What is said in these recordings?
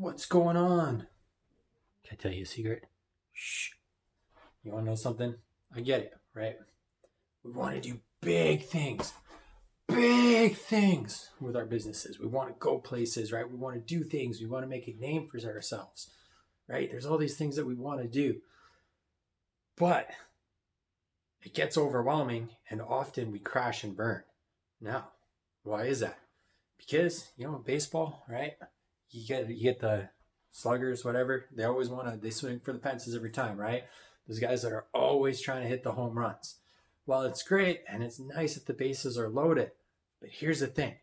What's going on? Can I tell you a secret? Shh. You want to know something? I get it, right? We want to do big things with our businesses. We want to go places, right? We want to do things. We want to make a name for ourselves, right? There's all these things that we want to do, but it gets overwhelming and often we crash and burn. Now, why is that? Because, baseball, right? You get the sluggers, whatever. They swing for the fences every time, right? Those guys that are always trying to hit the home runs. Well, it's great and it's nice if the bases are loaded. But here's the thing.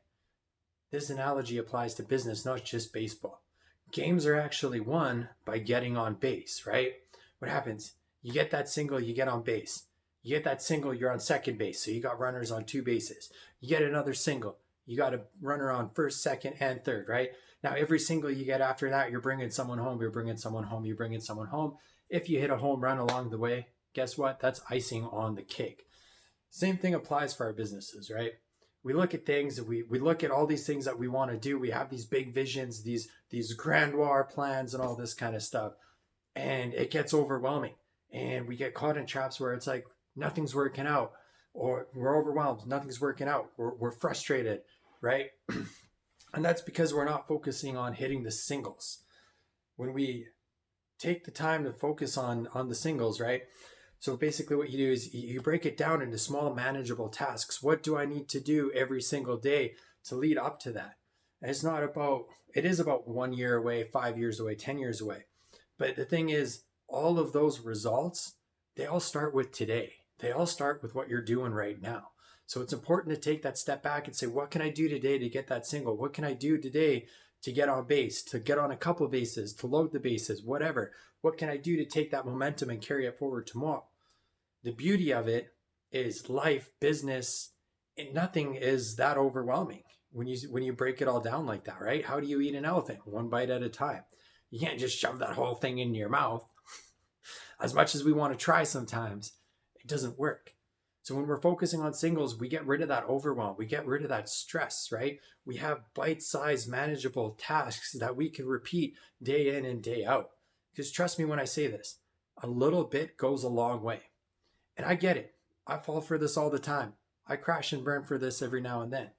This analogy applies to business, not just baseball. Games are actually won by getting on base, right? What happens? You get that single, you get on base. You get that single, you're on second base. So you got runners on two bases. You get another single. You got a runner on first, second, and third, right? Now, every single you get after that, you're bringing someone home, you're bringing someone home, you're bringing someone home. If you hit a home run along the way, guess what? That's icing on the cake. Same thing applies for our businesses, right? We look at things, we look at all these things that we want to do. We have these big visions, these grandeur plans and all this kind of stuff. And it gets overwhelming. And we get caught in traps where it's like, nothing's working out. Or we're overwhelmed, nothing's working out. We're frustrated, right? And that's because we're not focusing on hitting the singles. When we take the time to focus on the singles, right? So basically what you do is you break it down into small manageable tasks. What do I need to do every single day to lead up to that? And it is about 1 year away, 5 years away, 10 years away. But the thing is, all of those results, they all start with today. They all start with what you're doing right now. So it's important to take that step back and say, what can I do today to get that single? What can I do today to get on base, to get on a couple bases, to load the bases, whatever? What can I do to take that momentum and carry it forward tomorrow? The beauty of it is life, business, and nothing is that overwhelming when you break it all down like that, right? How do you eat an elephant? One bite at a time. You can't just shove that whole thing in your mouth. As much as we want to try sometimes, it doesn't work. So when we're focusing on singles, we get rid of that overwhelm. We get rid of that stress, right? We have bite-sized, manageable tasks that we can repeat day in and day out. Because trust me when I say this, a little bit goes a long way. And I get it. I fall for this all the time. I crash and burn for this every now and then.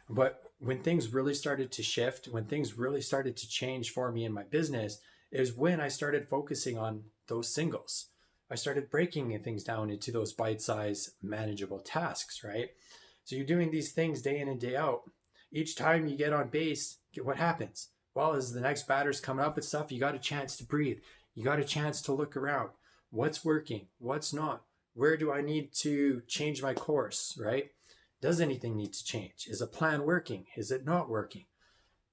But when things really started to shift, when things really started to change for me in my business, is when I started focusing on those singles. I started breaking things down into those bite-sized, manageable tasks, right? So you're doing these things day in and day out. Each time you get on base, what happens? Well, as the next batter's coming up and stuff, you got a chance to breathe. You got a chance to look around. What's working? What's not? Where do I need to change my course, right? Does anything need to change? Is a plan working? Is it not working?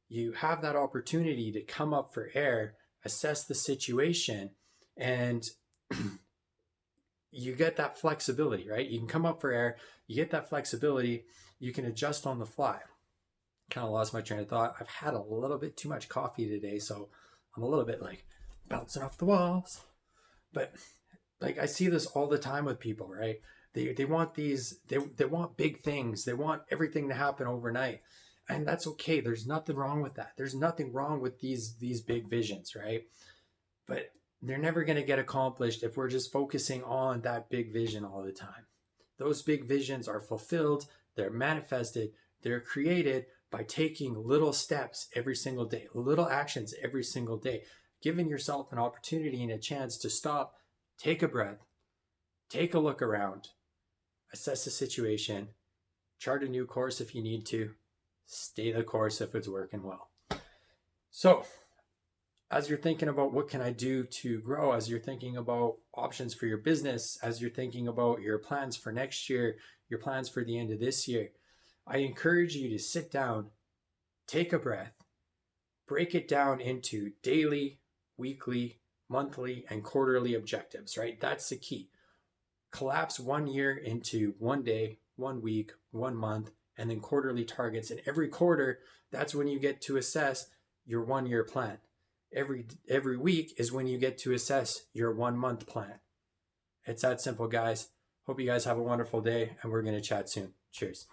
You have that opportunity to come up for air, assess the situation, and you get that flexibility, right? You can come up for air, you get that flexibility, you can adjust on the fly. Kind of lost my train of thought. I've had a little bit too much coffee today, so I'm a little bit like bouncing off the walls. But like I see this all the time with people, right? They want they want big things. They want everything to happen overnight. And that's okay. There's nothing wrong with that. There's nothing wrong with these big visions, right? But they're never going to get accomplished if we're just focusing on that big vision all the time. Those big visions are fulfilled, they're manifested, they're created by taking little steps every single day, little actions every single day, giving yourself an opportunity and a chance to stop, take a breath, take a look around, assess the situation, chart a new course if you need to, stay the course if it's working well. So, as you're thinking about what can I do to grow, as you're thinking about options for your business, as you're thinking about your plans for next year, your plans for the end of this year, I encourage you to sit down, take a breath, break it down into daily, weekly, monthly, and quarterly objectives, right? That's the key. Collapse 1 year into 1 day, 1 week, 1 month, and then quarterly targets. And every quarter, that's when you get to assess your 1 year plan. Every week is when you get to assess your 1 month plan. It's that simple, guys. Hope you guys have a wonderful day, and we're going to chat soon. Cheers.